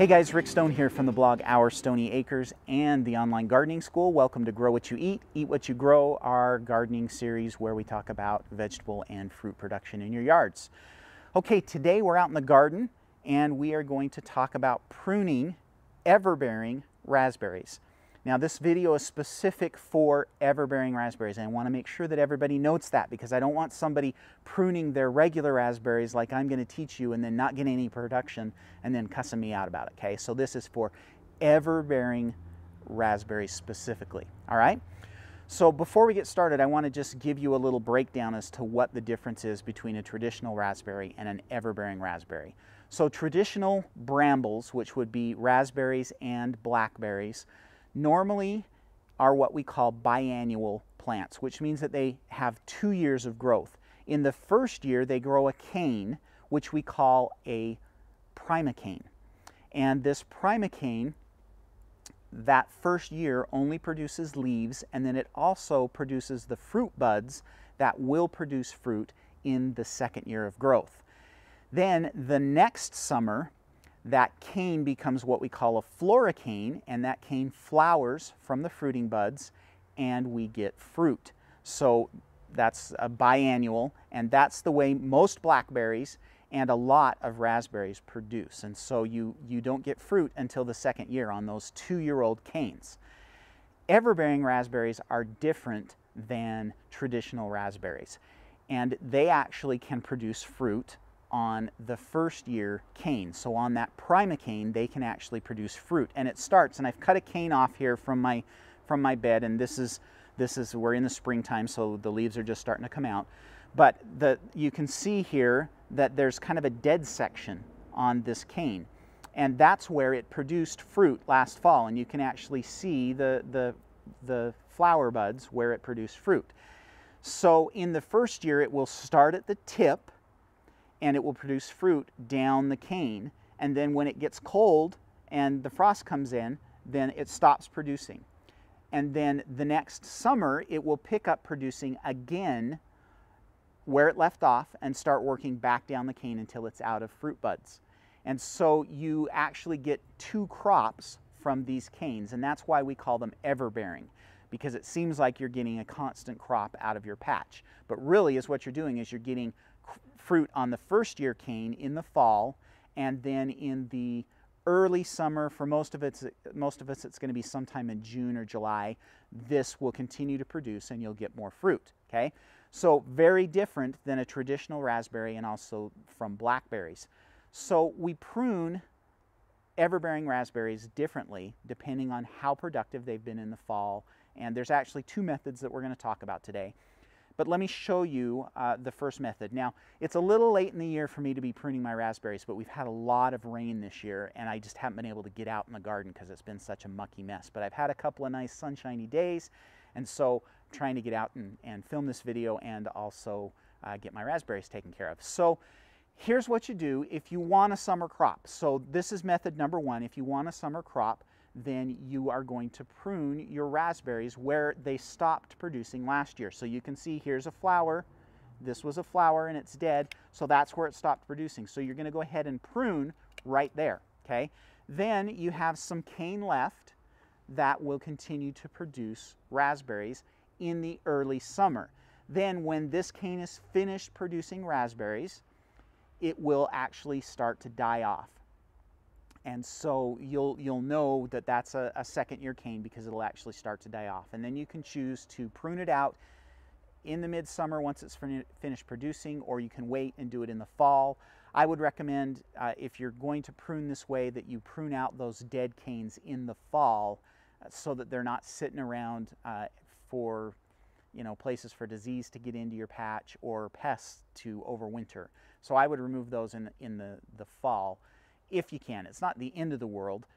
Hey guys, Rick Stone here from the blog Our Stony Acres and the online gardening school. Welcome to Grow What You Eat What You Grow, our gardening series where we talk about vegetable and fruit production in your yards. Okay, today we're out in the garden and we are going to talk about pruning everbearing raspberries. Now this video is specific for everbearing raspberries, and I want to make sure that everybody notes that, because I don't want somebody pruning their regular raspberries like I'm going to teach you and then not getting any production and then cussing me out about it, okay? So this is for everbearing raspberries specifically, all right? So before we get started, I want to just give you a little breakdown as to what the difference is between a traditional raspberry and an everbearing raspberry. So traditional brambles, which would be raspberries and blackberries, normally are what we call biannual plants, which means that they have 2 years of growth. In the first year, they grow a cane, which we call a primocane. And this primocane, that first year, only produces leaves, and then it also produces the fruit buds that will produce fruit in the second year of growth. Then the next summer, that cane becomes what we call a floricane, and that cane flowers from the fruiting buds and we get fruit. So that's a biannual, and that's the way most blackberries and a lot of raspberries produce. And so you don't get fruit until the second year on those 2-year-old canes. Everbearing raspberries are different than traditional raspberries, and they actually can produce fruit on the first year cane. So on that primocane, they can actually produce fruit, and it starts, and I've cut a cane off here from my bed, and this is we're in the springtime, so the leaves are just starting to come out. But you can see here that there's kind of a dead section on this cane, and that's where it produced fruit last fall, and you can actually see the flower buds where it produced fruit. So in the first year, it will start at the tip and it will produce fruit down the cane, and then when it gets cold and the frost comes in, then it stops producing. And then the next summer, it will pick up producing again where it left off and start working back down the cane until it's out of fruit buds. And so you actually get 2 crops from these canes, and that's why we call them everbearing, because it seems like you're getting a constant crop out of your patch. But really is what you're doing is you're getting fruit on the first year cane in the fall, and then in the early summer, for most of us it's going to be sometime in June or July, this will continue to produce and you'll get more fruit, okay? So very different than a traditional raspberry and also from blackberries. So we prune everbearing raspberries differently depending on how productive they've been in the fall, and there's actually 2 methods that we're going to talk about today. But let me show you the first method. Now, it's a little late in the year for me to be pruning my raspberries, but we've had a lot of rain this year, and I just haven't been able to get out in the garden because it's been such a mucky mess. But I've had a couple of nice sunshiny days, and so I'm trying to get out and film this video and also get my raspberries taken care of. So here's what you do if you want a summer crop. So this is method number 1. If you want a summer crop, then you are going to prune your raspberries where they stopped producing last year. So you can see here's a flower, this was a flower and it's dead, so that's where it stopped producing. So you're going to go ahead and prune right there, okay? Then you have some cane left that will continue to produce raspberries in the early summer. Then when this cane is finished producing raspberries, it will actually start to die off. And so you'll know that that's a second year cane because it'll actually start to die off. And then you can choose to prune it out in the midsummer once it's finished producing, or you can wait and do it in the fall. I would recommend, if you're going to prune this way, that you prune out those dead canes in the fall so that they're not sitting around for places for disease to get into your patch or pests to overwinter. So I would remove those in the fall if you can. It's not the end of the world,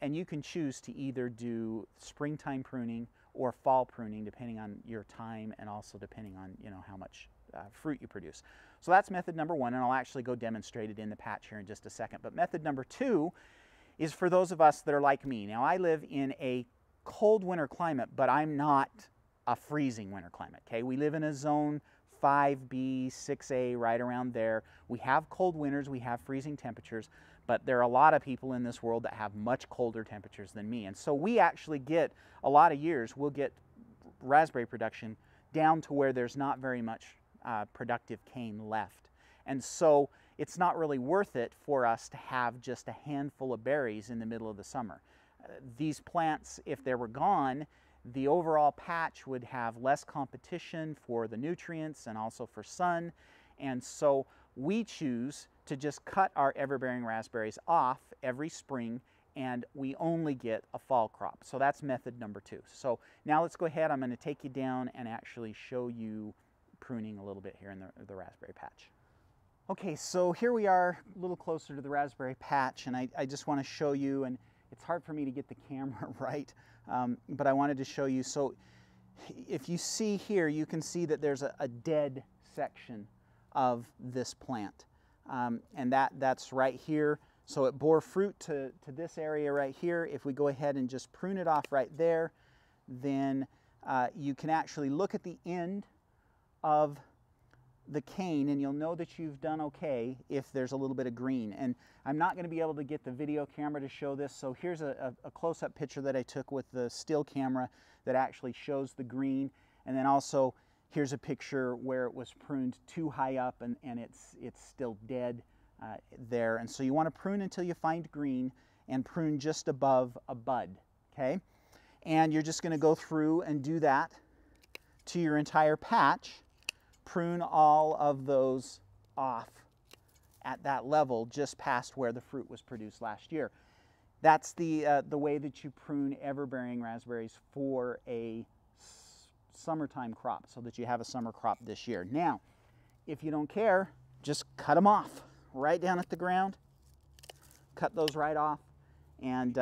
and you can choose to either do springtime pruning or fall pruning depending on your time and also depending on how much fruit you produce. So that's method number 1, and I'll actually go demonstrate it in the patch here in just a second. But method number 2 is for those of us that are like me. Now I live in a cold winter climate, but I'm not a freezing winter climate, okay? We live in a zone 5B, 6A, right around there. We have cold winters, we have freezing temperatures, But there are a lot of people in this world that have much colder temperatures than me. And so we actually get, a lot of years, we'll get raspberry production down to where there's not very much productive cane left. And so it's not really worth it for us to have just a handful of berries in the middle of the summer. These plants, if they were gone, the overall patch would have less competition for the nutrients and also for sun. And so we choose to just cut our everbearing raspberries off every spring, and we only get a fall crop. So that's method number 2. So now let's go ahead. I'm going to take you down and actually show you pruning a little bit here in the raspberry patch. Okay, so here we are a little closer to the raspberry patch, and I just want to show you, and it's hard for me to get the camera right, but I wanted to show you. So if you see here, you can see that there's a dead section of this plant, and that's right here. So it bore fruit to this area right here. If we go ahead and just prune it off right there, then you can actually look at the end of the cane, and you'll know that you've done okay if there's a little bit of green. And I'm not going to be able to get the video camera to show this, so here's a close-up picture that I took with the still camera that actually shows the green. And then also here's a picture where it was pruned too high up and it's still dead there. And so you want to prune until you find green, and prune just above a bud, okay? And you're just going to go through and do that to your entire patch. Prune all of those off at that level just past where the fruit was produced last year. That's the way that you prune everbearing raspberries for a summertime crop, so that you have a summer crop this year. Now, if you don't care, just cut them off right down at the ground. Cut those right off, and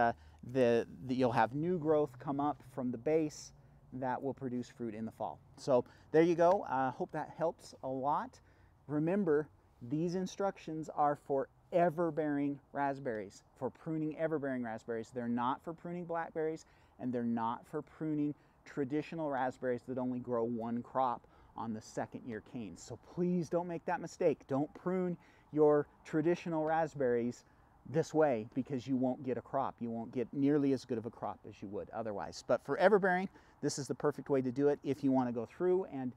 you'll have new growth come up from the base that will produce fruit in the fall. So there you go. I hope that helps a lot. Remember, these instructions are for everbearing raspberries, for pruning everbearing raspberries. They're not for pruning blackberries, and they're not for pruning traditional raspberries that only grow one crop on the second year canes. So please don't make that mistake. Don't prune your traditional raspberries this way, because you won't get a crop. You won't get nearly as good of a crop as you would otherwise. But for everbearing, this is the perfect way to do it if you want to go through and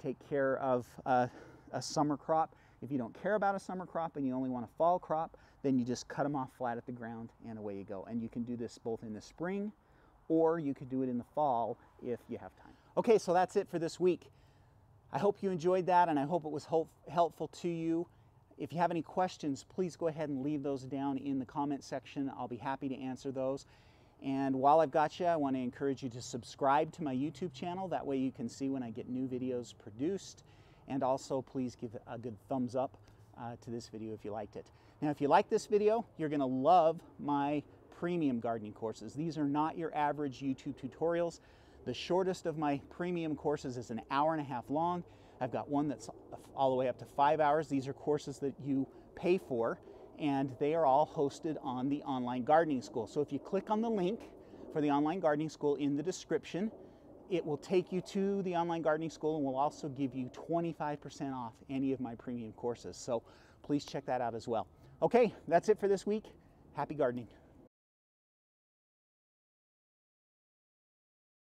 take care of a summer crop. If you don't care about a summer crop and you only want a fall crop, then you just cut them off flat at the ground and away you go. And you can do this both in the spring, or you could do it in the fall if you have time. Okay, so that's it for this week. I hope you enjoyed that, and I hope it was helpful to you. If you have any questions, please go ahead and leave those down in the comment section. I'll be happy to answer those. And while I've got you, I want to encourage you to subscribe to my YouTube channel. That way you can see when I get new videos produced. And also, please give a good thumbs up to this video if you liked it. Now, if you like this video, you're going to love my premium gardening courses. These are not your average YouTube tutorials. The shortest of my premium courses is an hour-and-a-half long. I've got one that's all the way up to 5 hours. These are courses that you pay for, and they are all hosted on the Online Gardening School. So if you click on the link for the Online Gardening School in the description, it will take you to the Online Gardening School, and will also give you 25% off any of my premium courses. So please check that out as well. Okay, that's it for this week. Happy gardening.